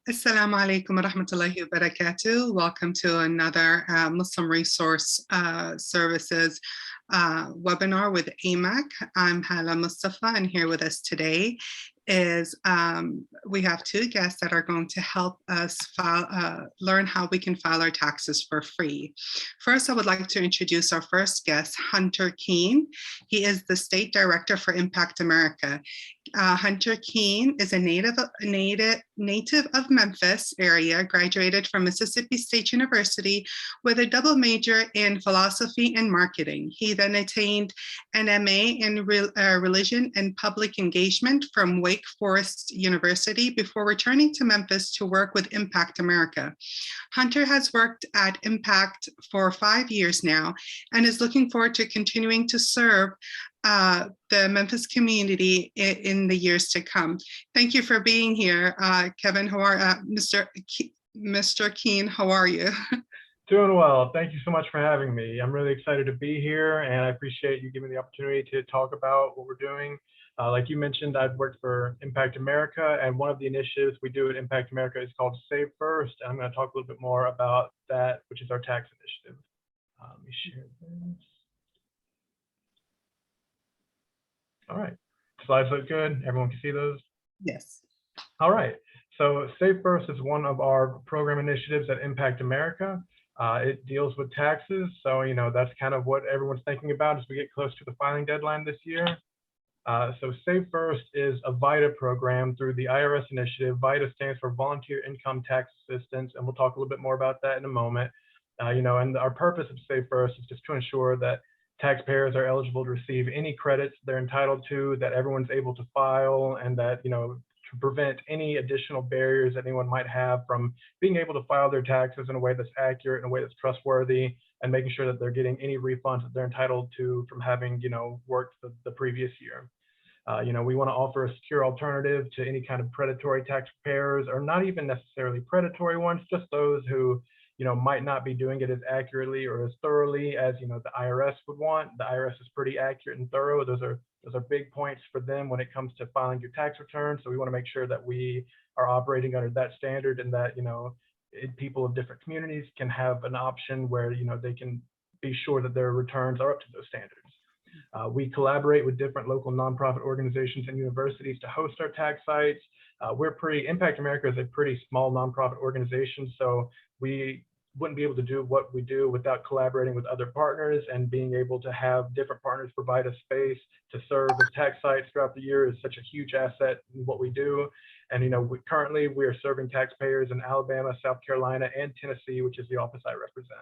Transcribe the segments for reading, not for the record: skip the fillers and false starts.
Assalamu alaikum wa rahmatullahi wa barakatuh. Welcome to another Muslim Resource Services webinar with AMAC. I'm Hala Mustafa, and here with us today is we have two guests that are going to help us learn how we can file our taxes for free. First, I would like to introduce our first guest, Hunter Keane. He is the State Director for Impact America. Hunter Keane is a native of Memphis area, graduated from Mississippi State University with a double major in philosophy and marketing. He then attained an MA in religion and public engagement from Wake Forest University before returning to Memphis to work with Impact America. Hunter has worked at Impact for 5 years now and is looking forward to continuing to serve the Memphis community in the years to come. Thank you for being here, Kevin. How are Mr. Keane? How are you? Doing well. Thank you so much for having me. I'm really excited to be here, and I appreciate you giving me the opportunity to talk about what we're doing. Like you mentioned, I've worked for Impact America, and one of the initiatives we do at Impact America is called Save First. And I'm going to talk a little bit more about that, which is our tax initiative. Let me share this. All right, slides look good. Everyone can see those? Yes. All right, so Save First is one of our program initiatives at Impact America. It deals with taxes. So, that's kind of what everyone's thinking about as we get close to the filing deadline this year. So Save First is a VITA program through the IRS initiative. VITA stands for Volunteer Income Tax Assistance, and we'll talk a little bit more about that in a moment. And our purpose of Save First is just to ensure that taxpayers are eligible to receive any credits they're entitled to, that everyone's able to file, and that, to prevent any additional barriers that anyone might have from being able to file their taxes in a way that's accurate, in a way that's trustworthy, and making sure that they're getting any refunds that they're entitled to from having, worked the previous year. We want to offer a secure alternative to any kind of predatory tax preparers, or not even necessarily predatory ones, just those who might not be doing it as accurately or as thoroughly as the IRS would want. The IRS is pretty accurate and thorough. Those are big points for them when it comes to filing your tax return. So we want to make sure that we are operating under that standard, and that people of different communities can have an option where they can be sure that their returns are up to those standards. We collaborate with different local nonprofit organizations and universities to host our tax sites. Impact America is a pretty small nonprofit organization, so we wouldn't be able to do what we do without collaborating with other partners, and being able to have different partners provide us space to serve as tax sites throughout the year is such a huge asset in what we do. And currently we are serving taxpayers in Alabama, South Carolina, and Tennessee, which is the office I represent.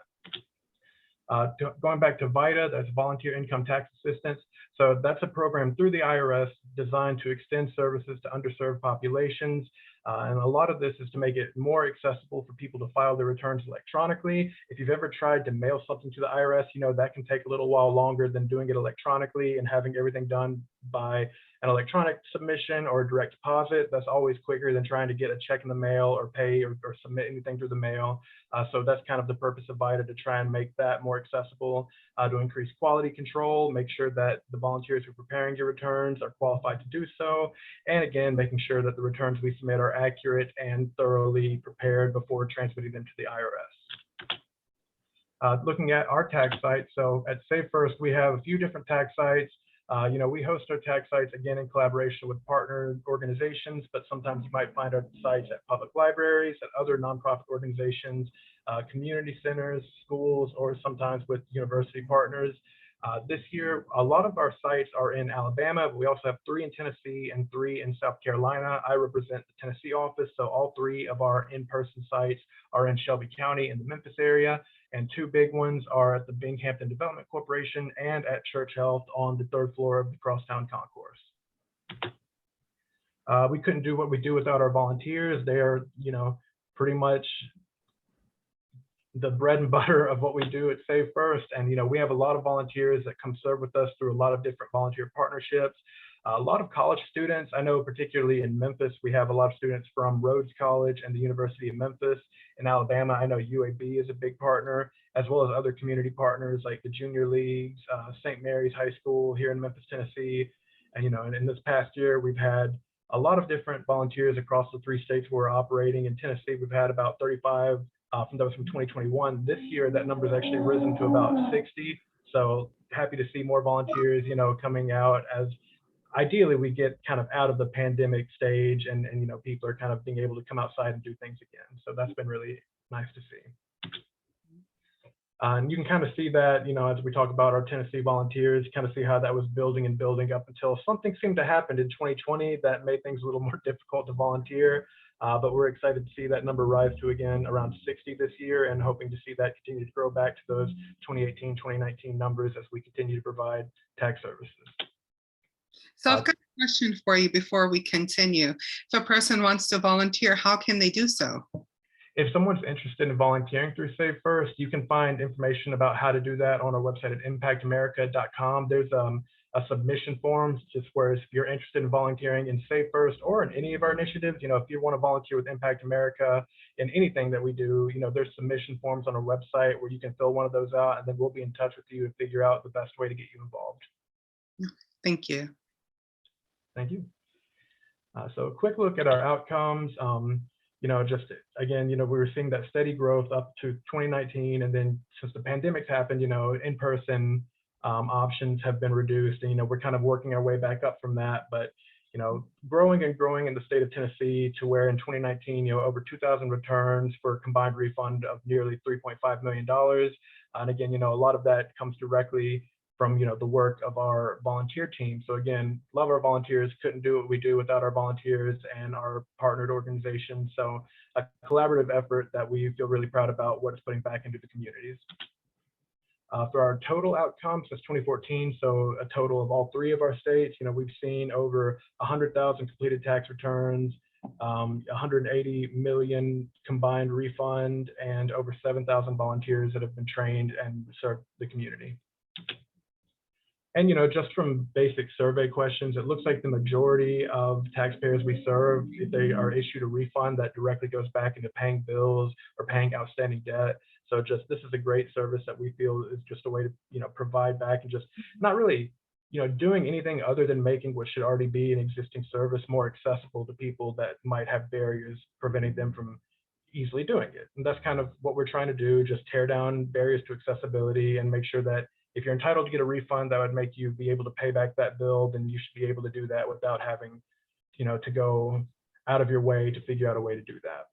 Going back to VITA, that's Volunteer Income Tax Assistance. So that's a program through the IRS designed to extend services to underserved populations. And a lot of this is to make it more accessible for people to file their returns electronically. If you've ever tried to mail something to the IRS, that can take a little while longer than doing it electronically and having everything done by an electronic submission or direct deposit. That's always quicker than trying to get a check in the mail or pay or submit anything through the mail. So that's kind of the purpose of VITA, to try and make that more accessible, to increase quality control, make sure that the volunteers who are preparing your returns are qualified to do so, and again, making sure that the returns we submit are accurate and thoroughly prepared before transmitting them to the IRS. Looking at our tax sites, so at Save First, we have a few different tax sites. We host our tax sites, again, in collaboration with partner organizations, but sometimes you might find our sites at public libraries, at other nonprofit organizations, community centers, schools, or sometimes with university partners. This year, a lot of our sites are in Alabama, but we also have 3 in Tennessee and 3 in South Carolina. I represent the Tennessee office, so all 3 of our in-person sites are in Shelby County in the Memphis area, and 2 big ones are at the Binghamton Development Corporation and at Church Health on the 3rd floor of the Crosstown Concourse. We couldn't do what we do without our volunteers. They are, pretty much the bread and butter of what we do at Save First. And, we have a lot of volunteers that come serve with us through a lot of different volunteer partnerships. A lot of college students. I know particularly in Memphis, we have a lot of students from Rhodes College and the University of Memphis. In Alabama, I know UAB is a big partner, as well as other community partners like the Junior Leagues, St. Mary's High School here in Memphis, Tennessee. And, and in this past year, we've had a lot of different volunteers across the 3 states where we're operating. In Tennessee, we've had about 35 from 2021. This year, that number has actually risen to about 60. So happy to see more volunteers, coming out as ideally we get kind of out of the pandemic stage and people are kind of being able to come outside and do things again. So that's been really nice to see. And you can kind of see that, as we talk about our Tennessee volunteers, kind of see how that was building and building up until something seemed to happen in 2020 that made things a little more difficult to volunteer. But we're excited to see that number rise to again around 60 this year, and hoping to see that continue to grow back to those 2018, 2019 numbers as we continue to provide tax services. So I've got a question for you before we continue. If a person wants to volunteer, how can they do so? If someone's interested in volunteering through Save First, you can find information about how to do that on our website at impactamerica.com. There's a submission form, just where if you're interested in volunteering in Save First or in any of our initiatives, if you want to volunteer with Impact America in anything that we do, there's submission forms on our website where you can fill one of those out, and then we'll be in touch with you and figure out the best way to get you involved. Thank you. Thank you. So a quick look at our outcomes. Just again, we were seeing that steady growth up to 2019, and then since the pandemic happened, in-person options have been reduced, and we're kind of working our way back up from that. But growing and growing in the state of Tennessee to where in 2019, over 2,000 returns for a combined refund of nearly $3.5 million. And again, a lot of that comes directly from the work of our volunteer team. So again, love our volunteers, couldn't do what we do without our volunteers and our partnered organizations. So a collaborative effort that we feel really proud about what it's putting back into the communities. For our total outcomes since 2014, so a total of all 3 of our states, we've seen over 100,000 completed tax returns, 180 million combined refund, and over 7,000 volunteers that have been trained and served the community. And just from basic survey questions, it looks like the majority of taxpayers we serve, if they are issued a refund, that directly goes back into paying bills or paying outstanding debt. So this is a great service that we feel is just a way to provide back, and just not really doing anything other than making what should already be an existing service more accessible to people that might have barriers preventing them from easily doing it. And that's kind of what we're trying to do, just tear down barriers to accessibility and make sure that if you're entitled to get a refund that would make you be able to pay back that bill, then you should be able to do that without having, to go out of your way to figure out a way to do that.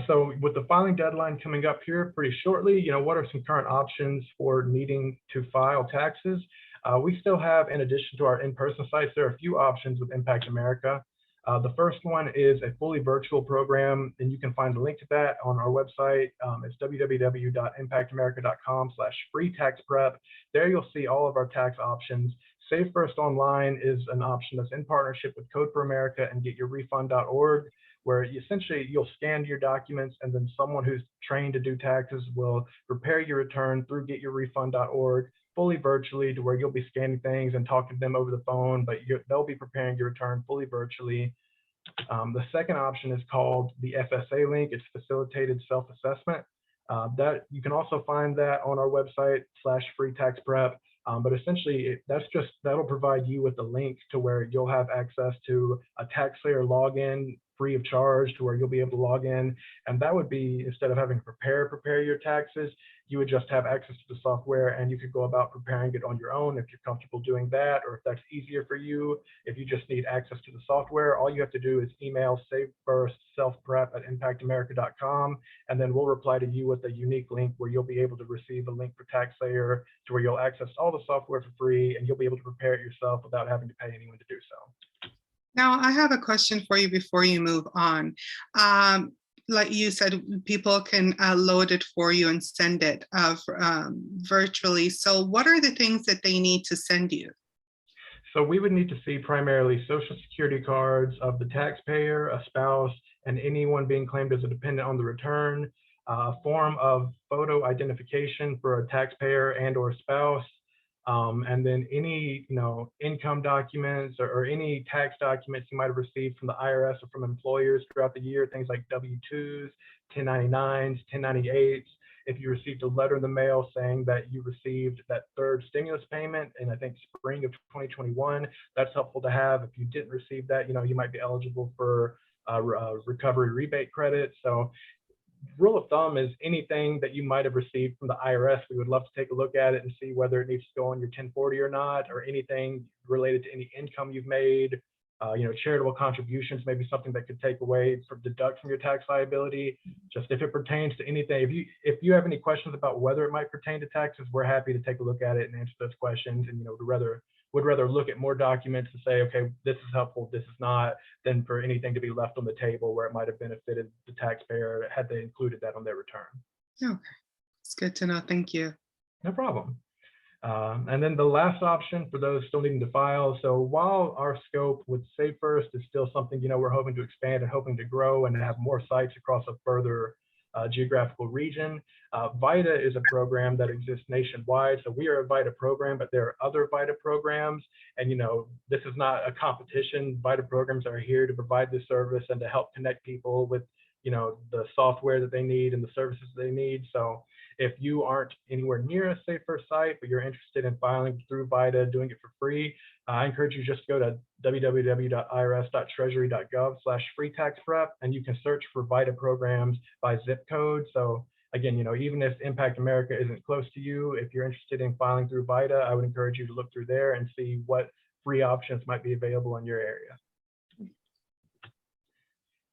So with the filing deadline coming up here pretty shortly, what are some current options for needing to file taxes? We still have, in addition to our in-person sites, there are a few options with Impact America. The first one is a fully virtual program, and you can find a link to that on our website. It's www.impactamerica.com/free-tax-prep. There you'll see all of our tax options. Save First Online is an option that's in partnership with Code for America and GetYourRefund.org, where essentially you'll scan your documents, and then someone who's trained to do taxes will prepare your return through GetYourRefund.org, fully virtually, to where you'll be scanning things and talking to them over the phone, but they'll be preparing your return fully virtually. The second option is called the Fsa Link. It's facilitated self-assessment. That you can also find that on our website /free-tax-prep. But essentially, that'll provide you with a link to where you'll have access to a Taxpayer login free of charge, to where you'll be able to log in. And that would be, instead of having to prepare your taxes, you would just have access to the software, and you could go about preparing it on your own if you're comfortable doing that, or if that's easier for you. If you just need access to the software, all you have to do is email savefirstselfprep@impactamerica.com, and then we'll reply to you with a unique link where you'll be able to receive a link for Taxpayer, to where you'll access all the software for free, and you'll be able to prepare it yourself without having to pay anyone to do so. Now, I have a question for you before you move on. Like you said, people can load it for you and send it virtually. So what are the things that they need to send you? So we would need to see primarily Social Security cards of the taxpayer, a spouse, and anyone being claimed as a dependent on the return, a form of photo identification for a taxpayer and or spouse, and then any income documents or any tax documents you might have received from the IRS or from employers throughout the year, things like W-2s, 1099s, 1098s, if you received a letter in the mail saying that you received that third stimulus payment in, I think, spring of 2021, that's helpful to have. If you didn't receive that, you might be eligible for recovery rebate credit. So rule of thumb is anything that you might have received from the IRS, we would love to take a look at it and see whether it needs to go on your 1040 or not, or anything related to any income you've made. Charitable contributions may be something that could take away from deduct from your tax liability. Just if it pertains to anything, if you have any questions about whether it might pertain to taxes, we're happy to take a look at it and answer those questions. And would rather look at more documents to say, okay, this is helpful, this is not, than for anything to be left on the table where it might have benefited the taxpayer had they included that on their return. Okay, it's good to know. Thank you. No problem. And then the last option for those still needing to file. So while our scope with Save First is still something, we're hoping to expand and hoping to grow and have more sites across a further geographical region, VITA is a program that exists nationwide. So we are a VITA program, but there are other VITA programs. And, this is not a competition. VITA programs are here to provide this service and to help connect people with, the software that they need and the services they need. So if you aren't anywhere near a Save First site, but you're interested in filing through VITA, doing it for free, I encourage you just to go to www.irs.treasury.gov/free-tax-prep, and you can search for VITA programs by zip code. So again, even if Impact America isn't close to you, if you're interested in filing through VITA, I would encourage you to look through there and see what free options might be available in your area.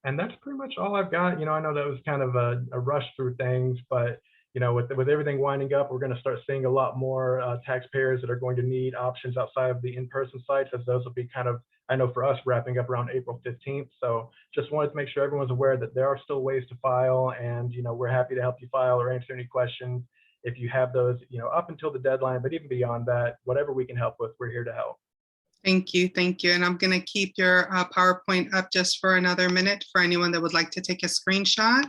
And that's pretty much all I've got. I know that was kind of a rush through things, but with everything winding up, we're going to start seeing a lot more taxpayers that are going to need options outside of the in-person sites, as those will be kind of, I know for us, wrapping up around April 15th. So just wanted to make sure everyone's aware that there are still ways to file, and we're happy to help you file or answer any questions if you have those, up until the deadline. But even beyond that, whatever we can help with, we're here to help. Thank you. Thank you. And I'm going to keep your PowerPoint up just for another minute for anyone that would like to take a screenshot.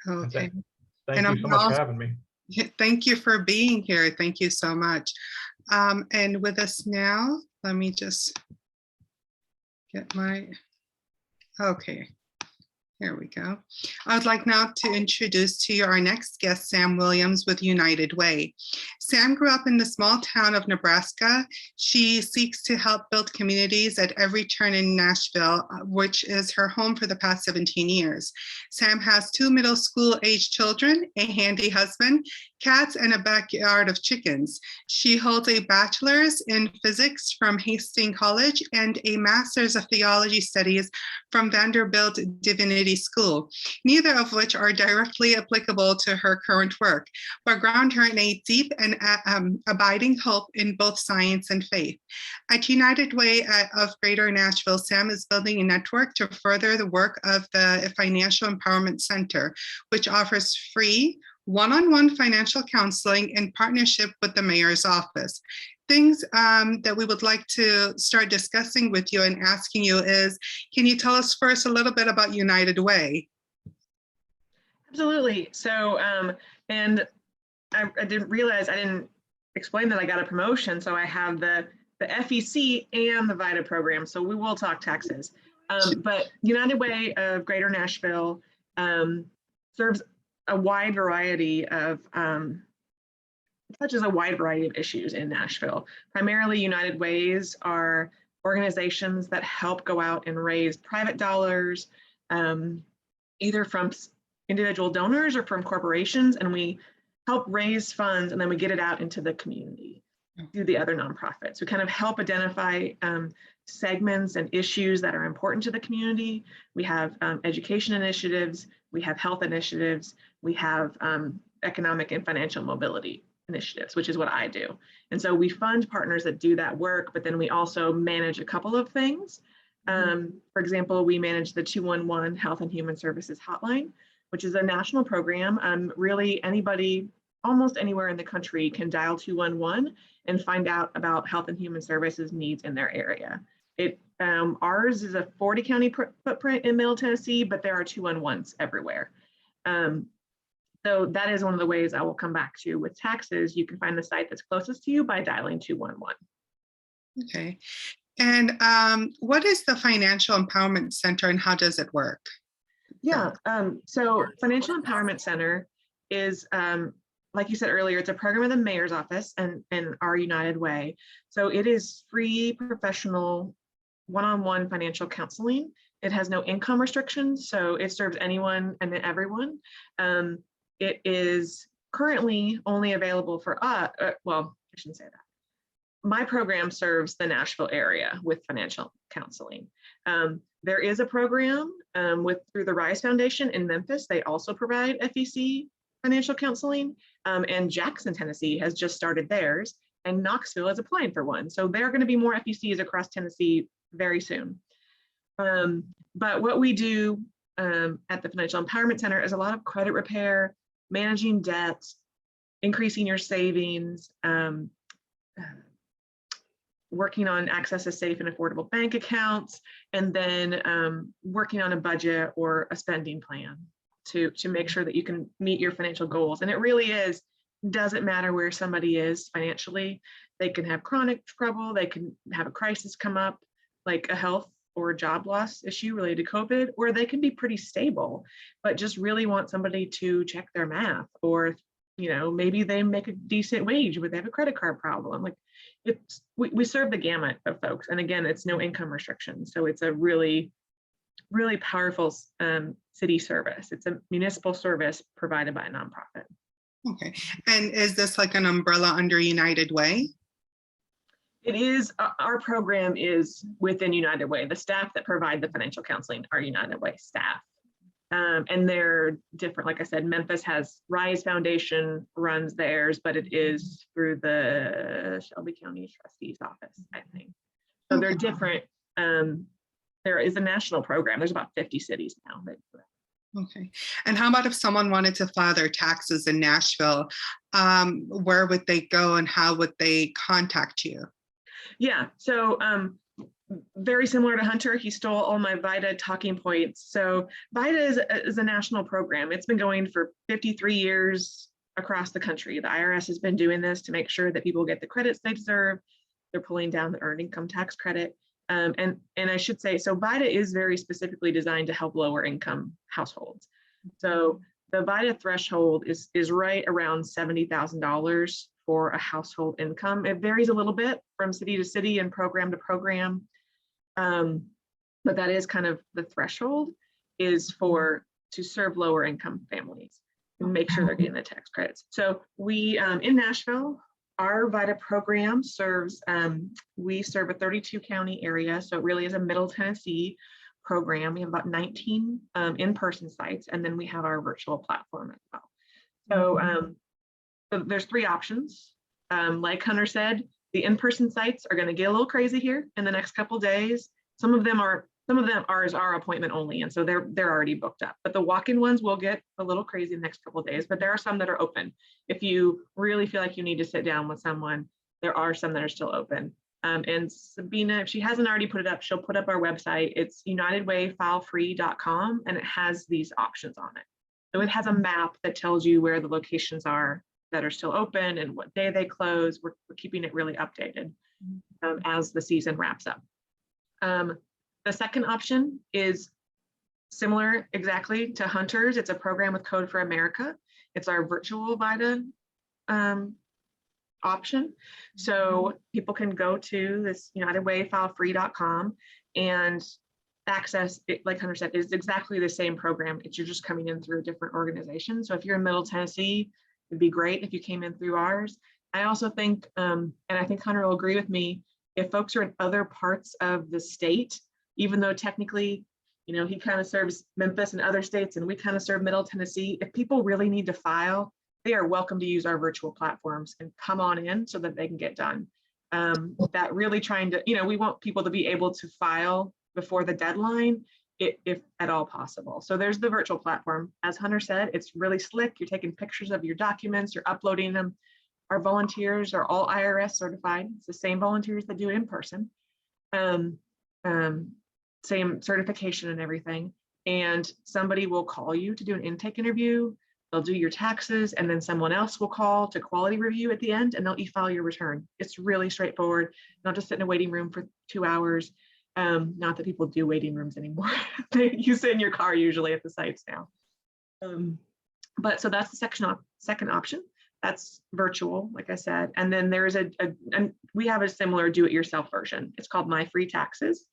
Okay. Thank you so much for having me. Thank you for being here. Thank you so much. And with us now, let me just get okay. Here we go. I would like now to introduce to you our next guest, Sam Williams with United Way. Sam grew up in the small town of Nebraska. She seeks to help build communities at every turn in Nashville, which is her home for the past 17 years. Sam has 2 middle school age children, a handy husband, cats, and a backyard of chickens. She holds a bachelor's in physics from Hastings College and a master's of theology studies from Vanderbilt Divinity School, neither of which are directly applicable to her current work, but ground her in a deep and abiding hope in both science and faith. At United Way of Greater Nashville, Sam is building a network to further the work of the Financial Empowerment Center, which offers free one-on-one financial counseling in partnership with the mayor's office. Things that we would like to start discussing with you and asking you is, can you tell us first a little bit about United Way? Absolutely. So, and I didn't realize, I didn't explain that I got a promotion. So I have the FEC and the VITA program. So we will talk taxes. But United Way of Greater Nashville serves a wide variety of touches a wide variety of issues in Nashville. Primarily, United Ways are organizations that help go out and raise private dollars, either from individual donors or from corporations, and we help raise funds, and then we get it out into the community through the other nonprofits. We kind of help identify segments and issues that are important to the community. We have education initiatives, we have health initiatives, we have economic and financial mobility initiatives, which is what I do. And so we fund partners that do that work, but then we also manage a couple of things. For example, we manage the 211 Health and Human Services Hotline, which is a national program. Really anybody, almost anywhere in the country can dial 211 and find out about health and human services needs in their area. Ours is a 40 county footprint in Middle Tennessee, but there are 211s everywhere. So that is one of the ways I will come back to with taxes. You can find the site that's closest to you by dialing 211. Okay. And what is the Financial Empowerment Center and how does it work? Yeah, so Financial Empowerment Center is, like you said earlier, it's a program of the mayor's office and our United Way. So it is free professional one-on-one financial counseling. It has no income restrictions, so it serves anyone and everyone. It is currently only available for well, I shouldn't say that. My program serves the Nashville area with financial counseling. There is a program through the Rise Foundation in Memphis. They also provide FEC financial counseling, and Jackson, Tennessee has just started theirs, and Knoxville is applying for one. So there are going to be more FECs across Tennessee very soon. But what we do at the Financial Empowerment Center is a lot of credit repair, managing debt, increasing your savings, working on access to safe and affordable bank accounts, and then working on a budget or a spending plan to make sure that you can meet your financial goals. And it really doesn't matter where somebody is financially. They can have chronic trouble, they can have a crisis come up, like a health or job loss issue related to COVID, or they can be pretty stable, but just really want somebody to check their math, or maybe they make a decent wage, but they have a credit card problem. Like we serve the gamut of folks. And again, it's no income restrictions. So it's a really, really powerful city service. It's a municipal service provided by a nonprofit. Okay. And is this like an umbrella under United Way? It is. Our program is within United Way. The staff that provide the financial counseling are United Way staff. And they're different. Like I said, Memphis has Rise Foundation runs theirs, but it is through the Shelby County Trustee's office, I think. So they're different. There is a national program. There's about 50 cities now. Okay. And how about if someone wanted to file their taxes in Nashville, where would they go and how would they contact you? Yeah, so very similar to Hunter, he stole all my VITA talking points. So VITA is a national program. It's been going for 53 years across the country. The IRS has been doing this to make sure that people get the credits they deserve. They're pulling down the earned income tax credit. And I should say, so VITA is very specifically designed to help lower income households. So the VITA threshold is right around $70,000 for a household income. It varies a little bit from city to city and program to program. But that is kind of the threshold is to serve lower income families and make sure they're getting the tax credits. So we, in Nashville, our VITA program serves, we serve a 32 county area. So it really is a Middle Tennessee program. We have about 19 in-person sites, and then we have our virtual platform as well. So there's three options. Like Hunter said, the in-person sites are going to get a little crazy here in the next couple of days. Some of them are our appointment only, and so they're already booked up. But the walk-in ones will get a little crazy in the next couple of days. But there are some that are open. If you really feel like you need to sit down with someone, there are some that are still open. And Sabina, if she hasn't already put it up, she'll put up our website. It's unitedwayfilefree.com, and it has these options on it. So it has a map that tells you where the locations are that are still open and what day they close. We're keeping it really updated as the season wraps up. The second option is similar exactly to Hunter's. It's a program with Code for America. It's our virtual VITA option. So people can go to this unitedwayfilefree.com and access it. Like Hunter said, it's exactly the same program. You're just coming in through a different organization. So if you're in Middle Tennessee, it'd be great if you came in through ours. I also think, and I think Hunter will agree with me, if folks are in other parts of the state, even though technically, he kind of serves Memphis and other states, and we kind of serve Middle Tennessee, if people really need to file, they are welcome to use our virtual platforms and come on in so that they can get done. That really trying to, we want people to be able to file before the deadline, if at all possible. So there's the virtual platform. As Hunter said, it's really slick. You're taking pictures of your documents, you're uploading them. Our volunteers are all IRS certified. It's the same volunteers that do it in person. Same certification and everything. And somebody will call you to do an intake interview. They'll do your taxes, and then someone else will call to quality review at the end, and they'll e-file your return. It's really straightforward. Not just sit in a waiting room for 2 hours. Not that people do waiting rooms anymore. You sit in your car usually at the sites now. But so that's the second option. That's virtual, like I said. And then there's and we have a similar do-it-yourself version. It's called My Free Taxes.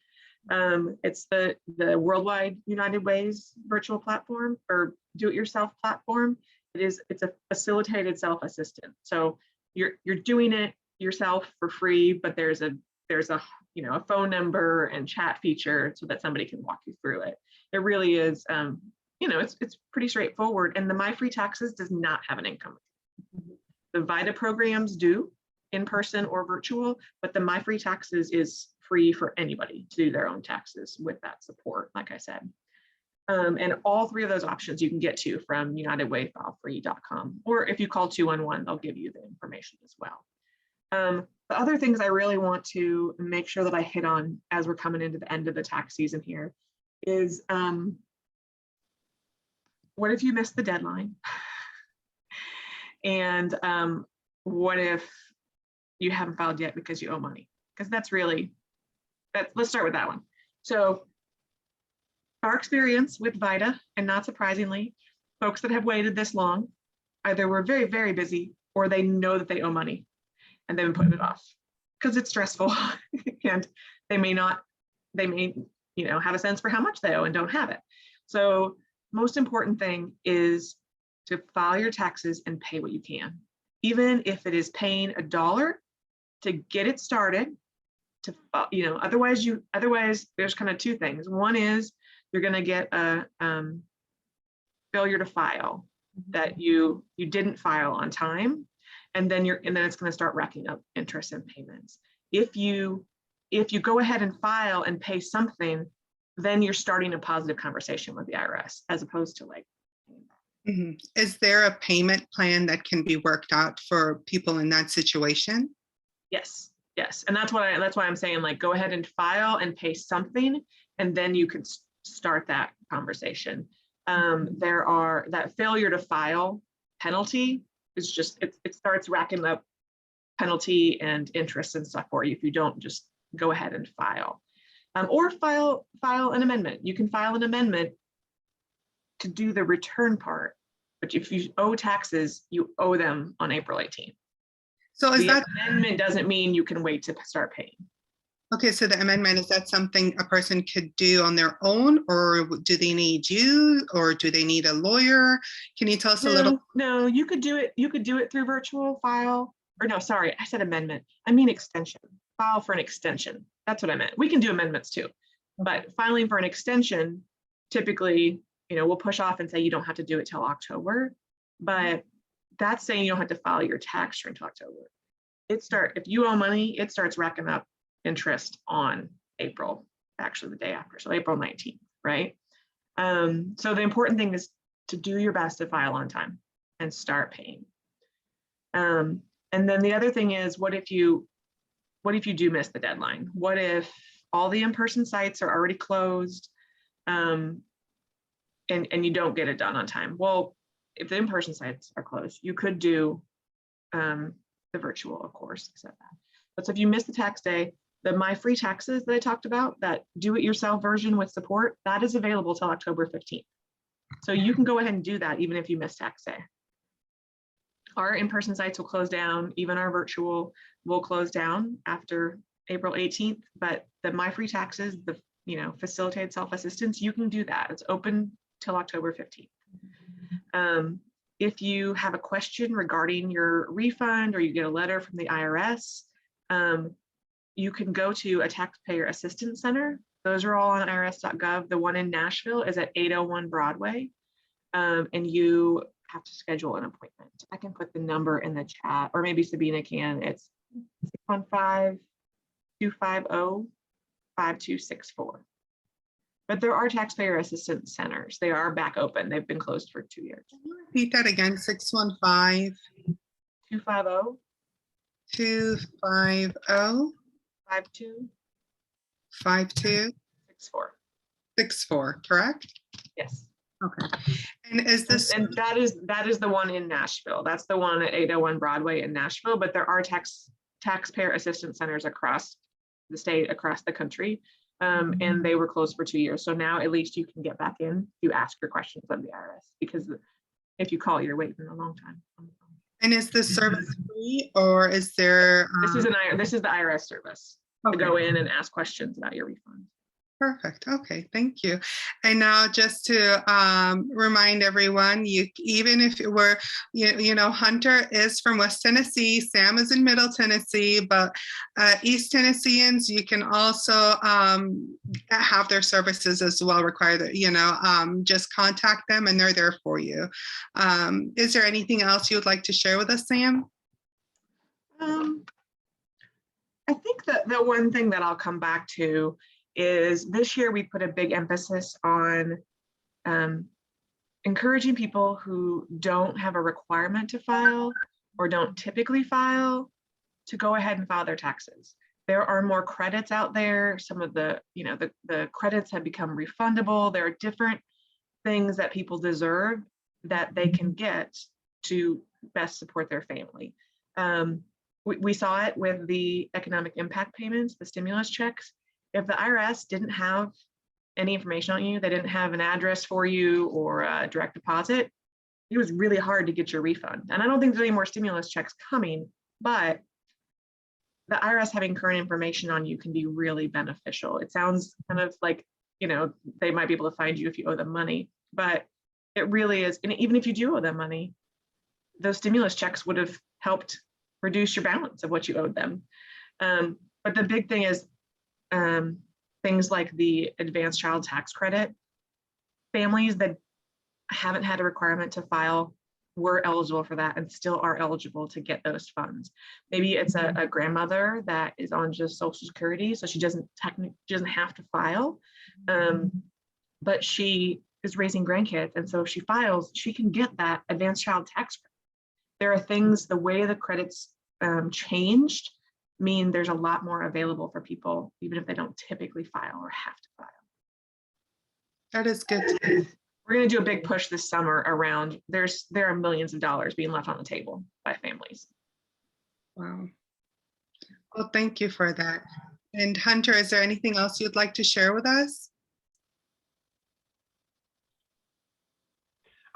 It's the worldwide United Way's virtual platform or do-it-yourself platform. It's a facilitated self-assistant. So you're doing it yourself for free, but there's a a phone number and chat feature so that somebody can walk you through it. It really is, it's pretty straightforward. And the My Free Taxes does not have an income. The VITA programs do, in person or virtual, but the My Free Taxes is free for anybody to do their own taxes with that support, like I said. And all three of those options you can get to from unitedwayfilefree.com, or if you call 211, they'll give you the information as well. The other things I really want to make sure that I hit on as we're coming into the end of the tax season here is, what if you missed the deadline? And what if you haven't filed yet because you owe money? Because let's start with that one. So our experience with VITA, and not surprisingly, folks that have waited this long, either were very, very busy or they know that they owe money and they've been putting it off because it's stressful and they may have a sense for how much they owe and don't have it. So most important thing is to file your taxes and pay what you can, even if it is paying $1 to get it started. Otherwise there's kind of two things. One is you're going to get a failure to file, that you didn't file on time, and then it's going to start racking up interest and payments. If you go ahead and file and pay something, then you're starting a positive conversation with the IRS, as opposed to like. Is there a payment plan that can be worked out for people in that situation? Yes, and that's why I'm saying, like, go ahead and file and pay something, and then you can start that conversation. That failure to file penalty is just, it starts racking up penalty and interest and stuff for you if you don't just go ahead and file. Or file an amendment. You can file an amendment to do the return part, but if you owe taxes, you owe them on April 18th. So is that amendment doesn't mean you can wait to start paying. Okay, so the amendment, is that something a person could do on their own, or do they need you, or do they need a lawyer? Can you tell us a little? No, you could do it. You could do it through virtual file, or no, sorry, I said amendment. I mean extension. File for an extension. That's what I meant. We can do amendments too, but filing for an extension, typically, we'll push off and say you don't have to do it till October, but that's saying you don't have to file your tax return until October. If you owe money, it starts racking up interest on April, actually the day after, so April 19th, right? So the important thing is to do your best to file on time and start paying. And then the other thing is, what if you do miss the deadline? What if all the in-person sites are already closed, and you don't get it done on time? Well, if the in-person sites are closed, you could do the virtual, of course, except that. But so if you miss the tax day, the My Free Taxes that I talked about, that do-it-yourself version with support, that is available till October 15th. So you can go ahead and do that even if you miss tax day. Our in-person sites will close down, even our virtual will close down after April 18th, but the My Free Taxes, the facilitated self-assistance, you can do that. It's open till October 15th. If you have a question regarding your refund, or you get a letter from the IRS, you can go to a taxpayer assistance center. Those are all on irs.gov. The one in Nashville is at 801 Broadway, and you have to schedule an appointment. I can put the number in the chat, or maybe Sabina can. It's 615-250-5264. But there are taxpayer assistance centers. They are back open. They've been closed for 2 years. Can you repeat that again? 615 250 250 52 64, correct? Yes. Okay. And is this, and that is the one in Nashville. That's the one at 801 Broadway in Nashville, but there are taxpayer assistance centers across the state, across the country. and they were closed for 2 years. So now at least you can get back in to ask your questions of the IRS, because if you call, you're waiting a long time. And is this service free, or is there? This is the IRS service to go in and ask questions about your refund. Perfect. Okay, thank you. And now just to remind everyone, even if it were, Hunter is from West Tennessee, Sam is in Middle Tennessee, but East Tennesseans, you can also have their services as well require that, just contact them and they're there for you. Is there anything else you would like to share with us, Sam? I think that the one thing that I'll come back to is this year we put a big emphasis on encouraging people who don't have a requirement to file or don't typically file to go ahead and file their taxes. There are more credits out there. Some of the credits have become refundable. There are different things that people deserve that they can get to best support their family. We saw it with the economic impact payments, the stimulus checks. If the IRS didn't have any information on you, they didn't have an address for you or a direct deposit, it was really hard to get your refund. And I don't think there's any more stimulus checks coming, but the IRS having current information on you can be really beneficial. It sounds kind of like, they might be able to find you if you owe them money, but it really is. And even if you do owe them money, those stimulus checks would have helped reduce your balance of what you owed them. But the big thing is, things like the advanced child tax credit. Families that haven't had a requirement to file were eligible for that and still are eligible to get those funds. Maybe it's a grandmother that is on just Social Security, so she doesn't have to file, but she is raising grandkids, and so if she files, she can get that advanced child tax credit. There are things, the way the credits changed mean there's a lot more available for people, even if they don't typically file or have to file. That is good. We're going to do a big push this summer around, there are millions of dollars being left on the table by families. Wow. Well, thank you for that. And Hunter, is there anything else you'd like to share with us?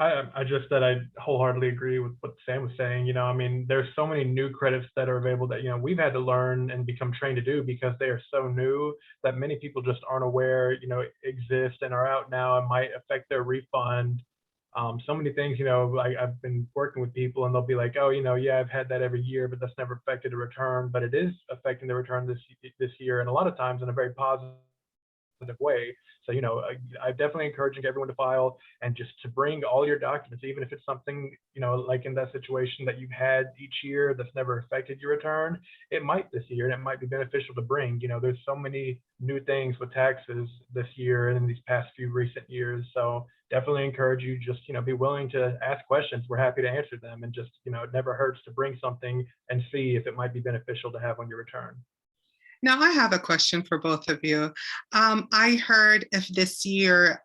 I just that I wholeheartedly agree with what Sam was saying. I mean, there's so many new credits that are available that, we've had to learn and become trained to do because they are so new that many people just aren't aware, exist and are out now and might affect their refund. So many things, I've been working with people and they'll be like, oh, yeah, I've had that every year, but that's never affected a return, but it is affecting the return this year. And a lot of times in a very positive way. So, I definitely encouraging everyone to file and just to bring all your documents, even if it's something, like in that situation that you've had each year that's never affected your return, it might this year, and it might be beneficial to bring. There's so many new things with taxes this year and in these past few recent years. So definitely encourage you just, be willing to ask questions. We're happy to answer them, and just, it never hurts to bring something and see if it might be beneficial to have on your return. Now, I have a question for both of you. I heard if this year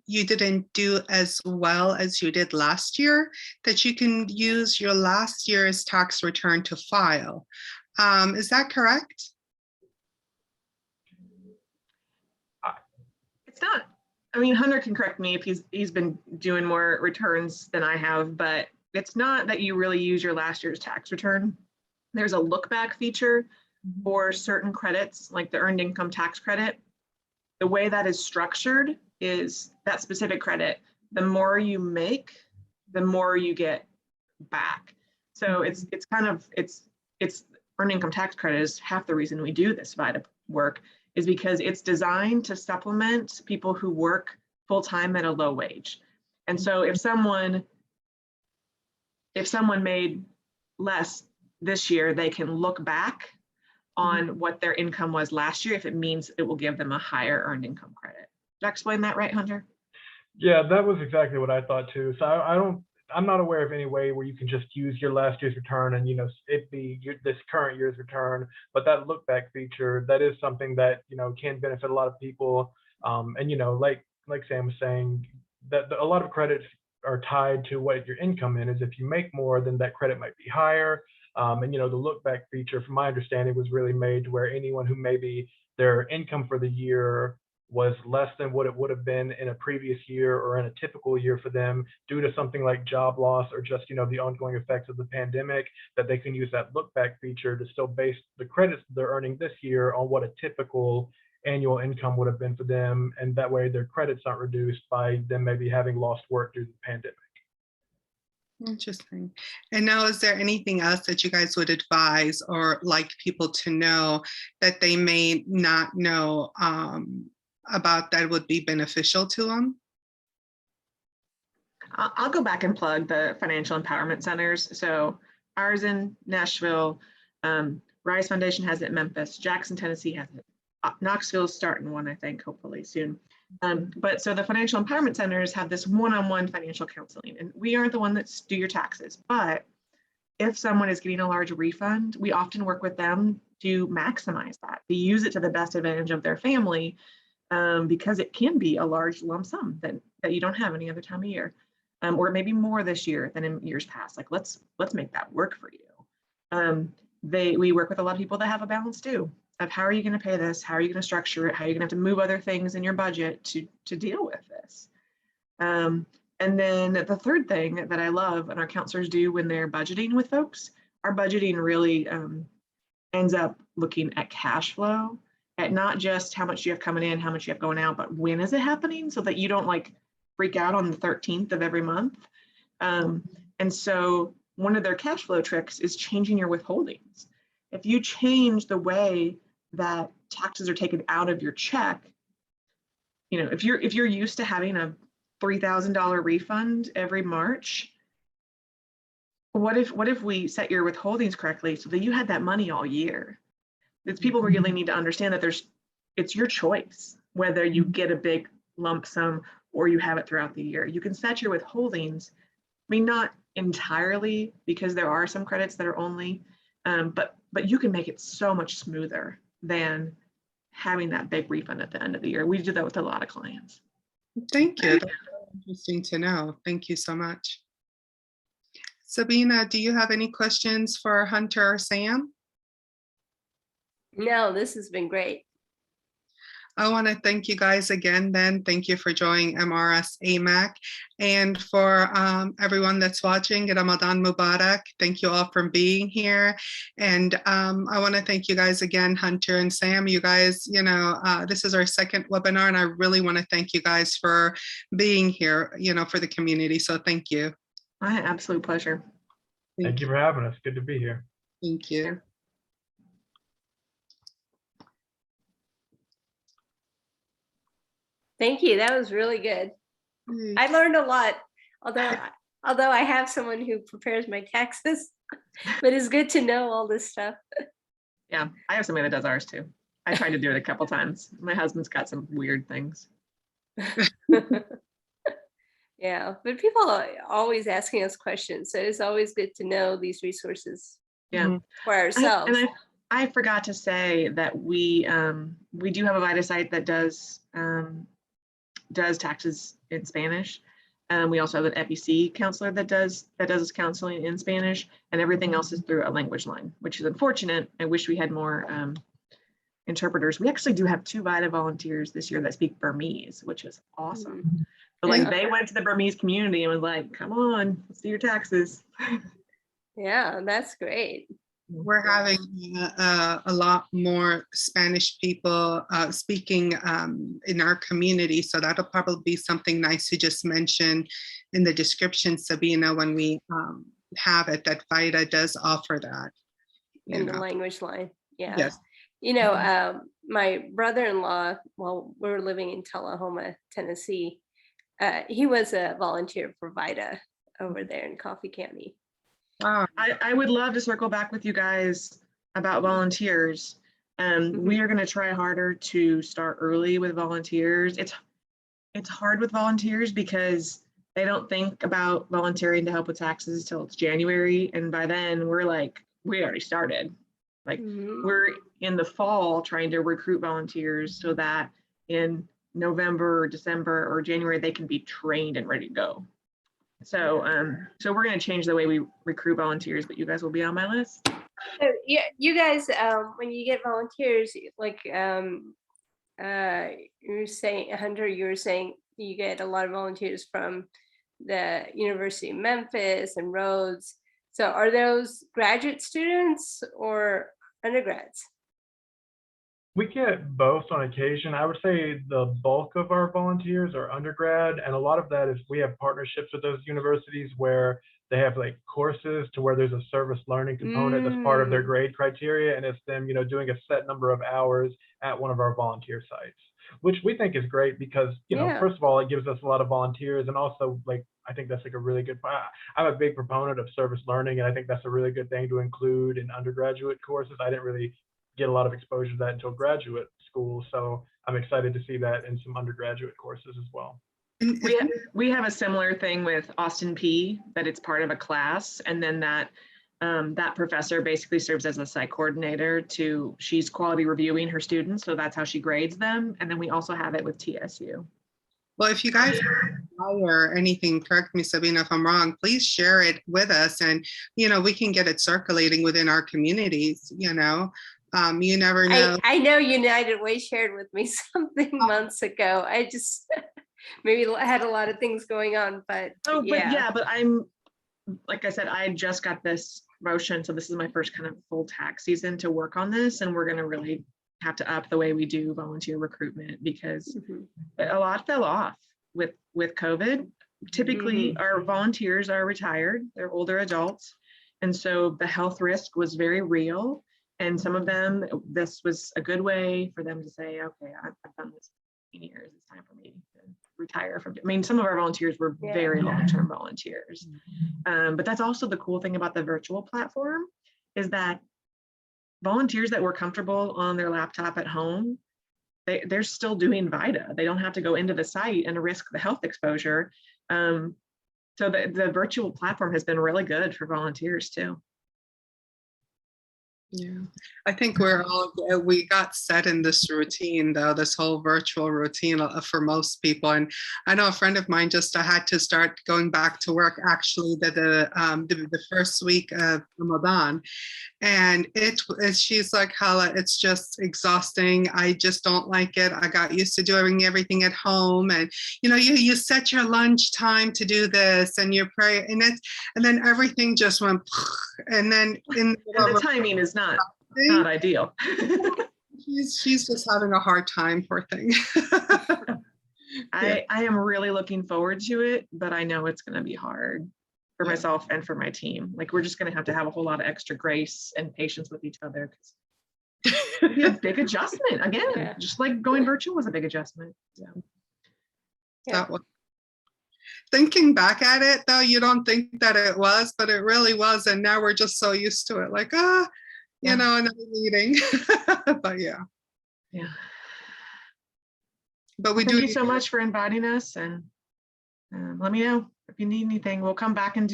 you didn't do as well as you did last year, that you can use your last year's tax return to file. Is that correct? It's not. I mean, Hunter can correct me if he's been doing more returns than I have, but it's not that you really use your last year's tax return. There's a look back feature for certain credits, like the earned income tax credit. The way that is structured is that specific credit, the more you make, the more you get back. So it's earned income tax credit is half the reason we do this VITA work, is because it's designed to supplement people who work full-time at a low wage. And so if someone made less this year, they can look back on what their income was last year if it means it will give them a higher earned income credit. Did I explain that right, Hunter? Yeah, that was exactly what I thought too. So I'm not aware of any way where you can just use your last year's return and, it be this current year's return. But that look back feature, that is something that, can benefit a lot of people. And, like Sam was saying, that a lot of credits are tied to what your income is. If you make more, then that credit might be higher. And, the look back feature, from my understanding, was really made to where anyone who maybe their income for the year was less than what it would have been in a previous year or in a typical year for them due to something like job loss or just, the ongoing effects of the pandemic, that they can use that look back feature to still base the credits they're earning this year on what a typical annual income would have been for them. And that way their credits aren't reduced by them maybe having lost work due to the pandemic. Interesting. And now, is there anything else that you guys would advise or like people to know that they may not know about that would be beneficial to them? I'll go back and plug the financial empowerment centers. So ours in Nashville, Rise Foundation has it in Memphis, Jackson, Tennessee has it. Knoxville's starting one, I think, hopefully soon. But so the financial empowerment centers have this one-on-one financial counseling, and we aren't the one that's do your taxes. But if someone is getting a large refund, we often work with them to maximize that, to use it to the best advantage of their family, because it can be a large lump sum that you don't have any other time of year, or maybe more this year than in years past. Like let's make that work for you. We work with a lot of people that have a balance too, of how are you going to pay this? How are you going to structure it? How are you going to have to move other things in your budget to deal with this? And then the third thing that I love and our counselors do when they're budgeting with folks, our budgeting really ends up looking at cash flow, at not just how much you have coming in, how much you have going out, but when is it happening, so that you don't like freak out on the 13th of every month. And so one of their cash flow tricks is changing your withholdings. If you change the way that taxes are taken out of your check, if you're used to having a $3,000 refund every March, what if we set your withholdings correctly so that you had that money all year? It's people really need to understand that it's your choice whether you get a big lump sum or you have it throughout the year. You can set your withholdings, not entirely, because there are some credits that are only, but you can make it so much smoother than having that big refund at the end of the year. We do that with a lot of clients. Thank you. That's interesting to know. Thank you so much. Sabina, do you have any questions for Hunter or Sam? No, this has been great. I want to thank you guys again, then. Thank you for joining MRS AMAC. And for everyone that's watching, Ramadan Mubarak. Thank you all for being here. And I want to thank you guys again, Hunter and Sam. You guys, this is our second webinar, and I really want to thank you guys for being here, for the community. So thank you. My absolute pleasure. Thank you for having us. Good to be here. Thank you. Thank you. That was really good. I learned a lot, although I have someone who prepares my taxes, but it's good to know all this stuff. Yeah, I have somebody that does ours too. I tried to do it a couple times. My husband's got some weird things. Yeah, but people are always asking us questions, so it's always good to know these resources. Yeah, for ourselves. I forgot to say that we do have a VITA site that does taxes in Spanish. We also have an FEC counselor that does counseling in Spanish, and everything else is through a language line, which is unfortunate. I wish we had more interpreters. We actually do have 2 VITA volunteers this year that speak Burmese, which is awesome. But they went to the Burmese community and was like, come on, let's do your taxes. Yeah, that's great. We're having a lot more Spanish people speaking in our community. So that'll probably be something nice to just mention in the description, Sabina, when we have it, that VITA does offer that. In the language line. Yeah. Yes. My brother-in-law, while we were living in Tullahoma, Tennessee, he was a volunteer for VITA over there in Coffee County. Wow. I would love to circle back with you guys about volunteers. We are going to try harder to start early with volunteers. It's hard with volunteers because they don't think about volunteering to help with taxes till it's January, and by then we're like, we already started. We're in the fall trying to recruit volunteers so that in November or December or January they can be trained and ready to go. So, so we're going to change the way we recruit volunteers, but you guys will be on my list. So, yeah, you guys, when you get volunteers, like you're saying, Hunter, you were saying you get a lot of volunteers from the University of Memphis and Rhodes. So are those graduate students or undergrads? We get both on occasion. I would say the bulk of our volunteers are undergrad, and a lot of that is we have partnerships with those universities where they have like courses to where there's a service learning component that's part of their grade criteria, and it's them, you know, doing a set number of hours at one of our volunteer sites, which we think is great because, you know, first of all, it gives us a lot of volunteers, and also like I think that's like a really good. I'm a big proponent of service learning, and I think that's a really good thing to include in undergraduate courses. I didn't really get a lot of exposure to that until graduate school, so I'm excited to see that in some undergraduate courses as well. We have a similar thing with Austin P, that it's part of a class, and then that that professor basically serves as a site coordinator she's quality reviewing her students, so that's how she grades them. And then we also have it with TSU. Well, if you guys or anything, correct me, Sabina, if I'm wrong, please share it with us, and you know, we can get it circulating within our communities. You know, you never know. I know United Way shared with me something months ago. I just maybe had a lot of things going on, but but I'm, like I said, I just got this promotion, so this is my first kind of full tax season to work on this, and we're going to really have to up the way we do volunteer recruitment because a lot fell off with COVID. Typically, our volunteers are retired; they're older adults, and so the health risk was very real. And some of them, this was a good way for them to say, okay, I've done this for 15 years. It's time for me to retire from. I mean, some of our volunteers were very long-term volunteers, but that's also the cool thing about the virtual platform is that volunteers that were comfortable on their laptop at home, they're still doing VITA. They don't have to go into the site and risk the health exposure. So the virtual platform has been really good for volunteers too. Yeah, I think we got set in this routine though, this whole virtual routine for most people. And I know a friend of mine just had to start going back to work actually the first week of Ramadan. And she's like, Hala, it's just exhausting. I just don't like it. I got used to doing everything at home. And, you know, you set your lunch time to do this and you pray and then everything just went, and then the timing is not ideal. She's just having a hard time, poor thing. I am really looking forward to it, but I know it's going to be hard for myself and for my team. Like we're just going to have a whole lot of extra grace and patience with each other because it'll be a big adjustment again. Just like going virtual was a big adjustment. That was. Thinking back at it though, you don't think that it was, but it really was, and now we're just so used to it. Like you know, another meeting. But but we thank you so much for inviting us, and let me know if you need anything. We'll come back and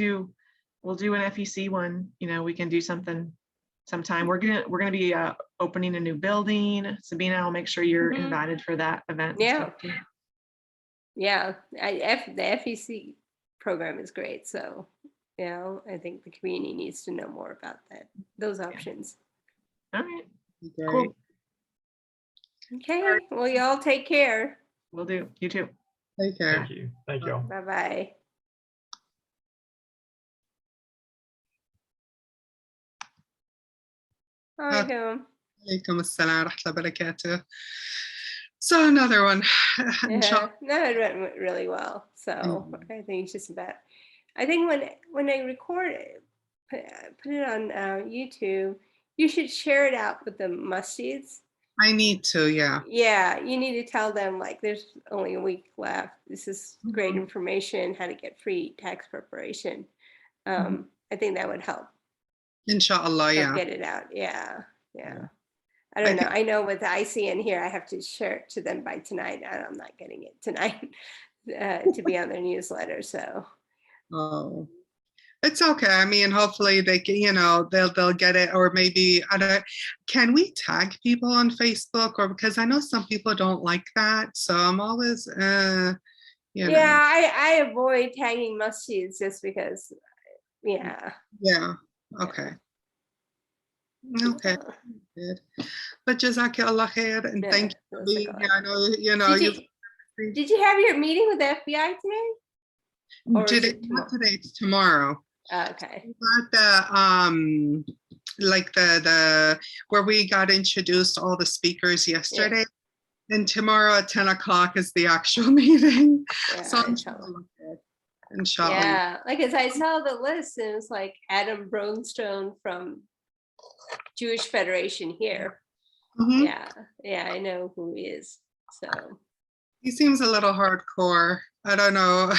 we'll do an FEC one. You know, we can do something sometime. We're gonna be opening a new building. Sabina, I'll make sure you're invited for that event. Yeah, the FEC program is great. So, you know, I think the community needs to know more about those options. All right. Cool. Okay. Well, y'all take care. Will do. You too. Take care. Thank you. Thank you all. Bye-bye. Alaikum assalam wa rahmatullahi wa barakatuh. So another one. No, it went really well. So I think it's just about, I think when I record it, put it on YouTube, you should share it out with the mustees. I need to, yeah. Yeah, you need to tell them like there's only a week left. This is great information, how to get free tax preparation. I think that would help. Inshallah, Get it out. Yeah. I don't know. I know with the ICN here, I have to share it to them by tonight. I'm not getting it tonight to be on their newsletter. So. Oh, it's okay. I mean, hopefully they can, you know, they'll get it, or maybe can we tag people on Facebook, or because I know some people don't like that. So I'm always, you know. Yeah, I avoid tagging masjids just because, yeah. Yeah, okay. Okay, good. But Jazakallah khair, and Yeah, thank you for that's being okay. here. I know, you know, Did you have your meeting with the FBI today? Or is today, it tomorrow? not today, it's tomorrow. Okay. We got the like the where we got introduced all the speakers yesterday, and tomorrow at 10 o'clock is the actual meeting. Yeah, So inshallah. inshallah. Yeah, like as I saw the list, and it was like Adam Bronstone from Jewish Federation here. Mhm. Yeah, I know who he is. So He seems a little hardcore. I don't know.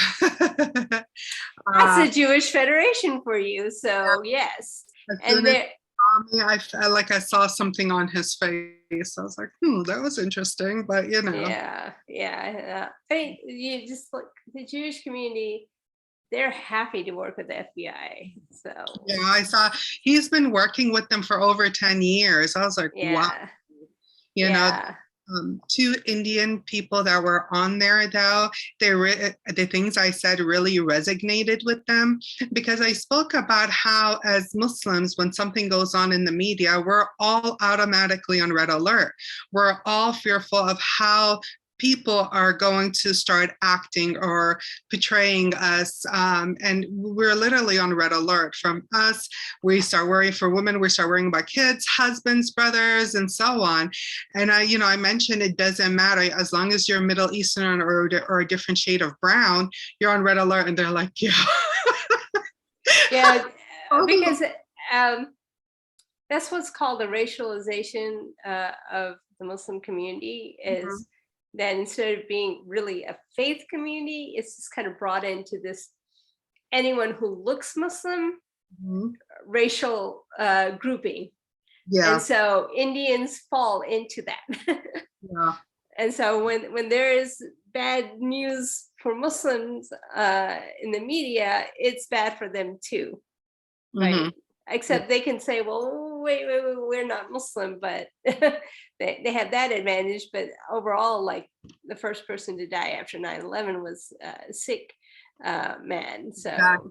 that's the Jewish Federation for you. So yes, as and soon as there. he saw me, I felt like I saw something on his face. I was like, that was interesting, but you know. Yeah. I mean, you just like the Jewish community, they're happy to work with the FBI. So Yeah, I saw he's been working with them for over 10 years. I was like, wow. yeah, You know, two Indian people that were on there, though, the things I said really resonated with them, because I spoke about how as Muslims, when something goes on in the media, we're all automatically on red alert. We're all fearful of how people are going to start acting or portraying us, and we're literally on red alert. From us, we start worrying. For women, we start worrying about kids, husbands, brothers, and so on. And I mentioned it doesn't matter as long as you're Middle Eastern or a different shade of brown, you're on red alert. And they're like, yeah, because that's what's called the racialization of the Muslim community, is that instead of being really a faith community, it's just kind of brought into this anyone who looks Muslim racial grouping. Yeah. And so Indians fall into that. Yeah. And so when there is bad news for Muslims in the media, it's bad for them too, right? Except they can say, well, wait, we're not Muslim, but they have that advantage. But overall, like the first person to die after 9/11 was a Sikh man. So Exactly.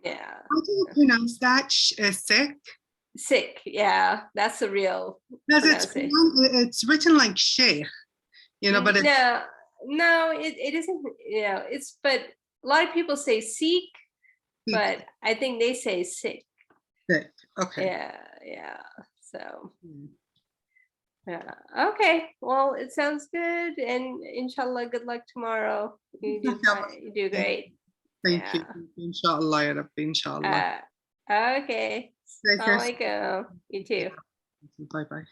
yeah. How do you pronounce that? Sikh? Sikh, yeah, that's the real. Because it's written like Sheikh, but it's no, it isn't. It's, but a lot of people say Sikh, but I think they say Sikh. Sikh. Okay. Yeah. So yeah. Okay. Well, it sounds good, and inshallah, good luck tomorrow. You do great. Thank you. Inshallah, ya Rabbi, inshallah. Okay. Take care. Assalamualaikum. You too. Bye-bye.